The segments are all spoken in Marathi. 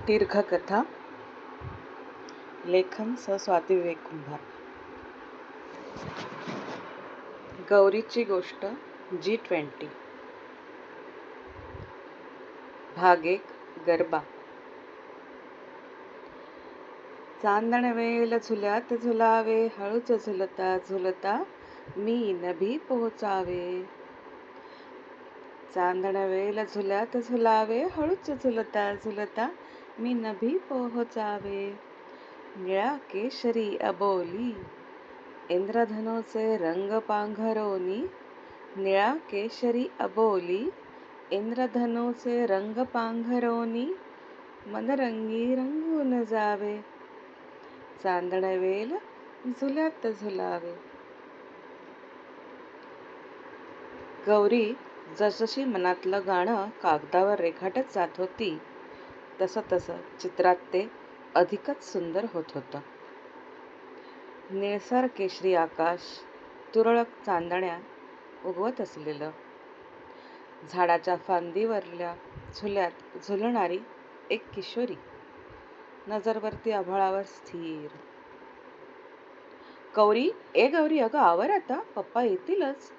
दीर्घकथा. लेखन स्वाती विवेक कुंभार. गौरीची गोष्ट G20. भाग 1. गरबा. चांदणवेल झुल्यात झुलावे, हळूच झुलता झुलता मी नभी पोहोचावे. चांदणवेल झुल्यात झुलावे, हळूच झुलता झुलता मी नभी पोहोचावे. निळा केशरी अबोली इंद्रधनुचे रंग पांघरोनी, निळा केशरी अबोली इंद्रधनुचे रंग पांघरोनी मनरंगी रंगून जावे. चांदणवेल झुल्यात झुलावे. गौरी जसजशी मनातलं गाणं कागदावर रेखाटत जात होती तसं तसं चित्रात ते अधिकच सुंदर होत होतं. निळसर केशरी आकाश, तुरळक चांदण्या उगवत असलेलं, झाडाच्या फांदीवरल्या झुल्यात झुलणारी एक किशोरी, नजरवरती आभाळावर स्थिर. गौरी, ए गौरी, अगं आवर आता, पप्पा येतीलच.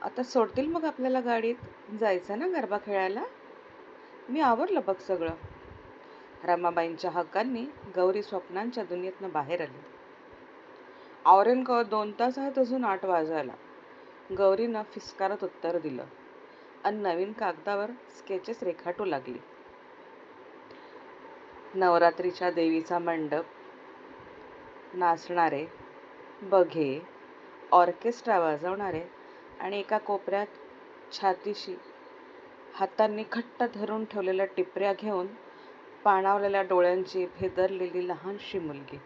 आता सोडतील मग आपल्याला गाडीत. जायचं ना गरबा खेळायला? मी आवरलं बघ सगळं. रमाबाईंच्या हक्कांनी गौरी स्वप्नांच्या दुनियेतनं बाहेर आली. आवरेन का 2 तास आहेत अजून 8 वाजायला, गौरीनं फिसकारत उत्तर दिलं आणि नवीन कागदावर स्केचेस रेखाटू लागली. नवरात्रीच्या देवीचा मंडप, नाचणारे, बघे, ऑर्केस्ट्रा वाजवणारे आणि एका कोपऱ्यात छातीशी हातांनी घट्ट धरून ठेवलेल्या टिपऱ्या घेऊन पाणावलेल्या डोळ्यांची भेदरलेली लहानशी मुलगी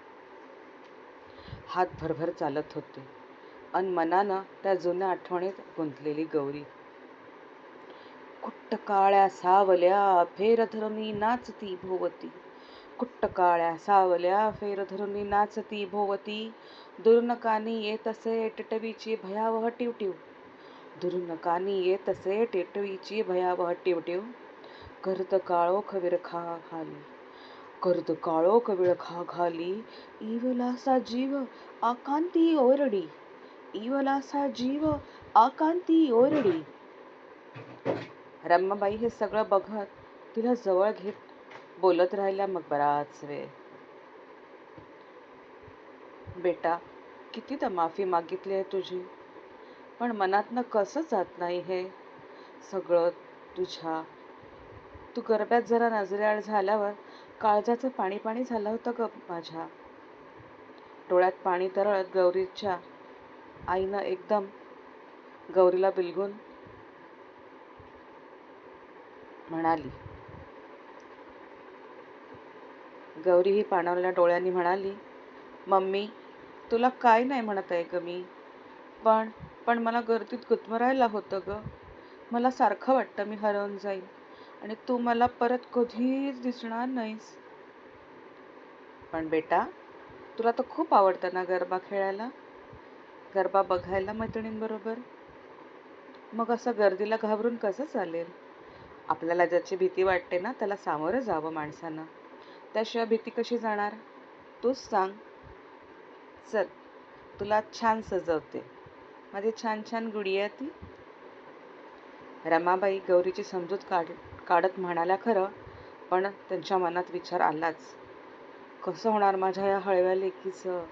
हात भरभर चालत होती अन मनानं त्या जुन्या आठवणीत गुंतलेली गौरी. कुट्ट काळ्या सावल्या फेर धरुनी नाचती भोवती, कुट्ट काळ्या सावल्या फेर धरुनी नाचती भोवती, दुरून कानी येत असे टिटवीची भयावह टिवटिव, दुरून कानी येत असे टिटवीची भयावह टिवटिव. गर्द काळोख विरखा घाली, गर्द काळोख विळखा घाली, इवलासा जीव आकांती ओरडी, इवलासा जीव आकांती ओरडी. रमाबाई हे सगळं बघत तिला जवळ घेत बोलत राहिल्या मग बराच वेळ. बेटा, कितीदा माफी मागितली आहे तुझी, पण मनातनं कसं जात नाही हे सगळं तुझ्या. तू गरब्यात जरा नजरेआड झाल्यावर काळजाचं पाणी पाणी झालं होतं ग माझ्या. डोळ्यात पाणी तरळत गौरीच्या आईनं एकदम गौरीला बिलगून म्हणाली. गौरी ही पाणावलेल्या डोळ्यांनी म्हणाली, मम्मी, तुला काय नाही म्हणत आहे ग मी, पण मला गर्दीत गुदमरायला होतं ग. मला सारखं वाटतं मी हरवून जाईन आणि तू मला परत कधीच दिसणार नाहीस. पण बेटा, तुला तर खूप आवडतं ना गरबा खेळायला, गरबा बघायला मैत्रिणींबरोबर. मग असं गर्दीला घाबरून कसं चालेल? आपल्याला ज्याची भीती वाटते ना त्याला सामोरं जावं माणसानं, त्याशिवाय भीती कशी जाणार? तूच सांग. चल, तुला छान सजवते, माझी छान छान गुडिया ती. रमाबाई गौरीची समजूत काढत म्हणाल्या खरं, पण त्यांच्या मनात विचार आलाच, कसं होणार माझ्या या हळव्या लेकीचं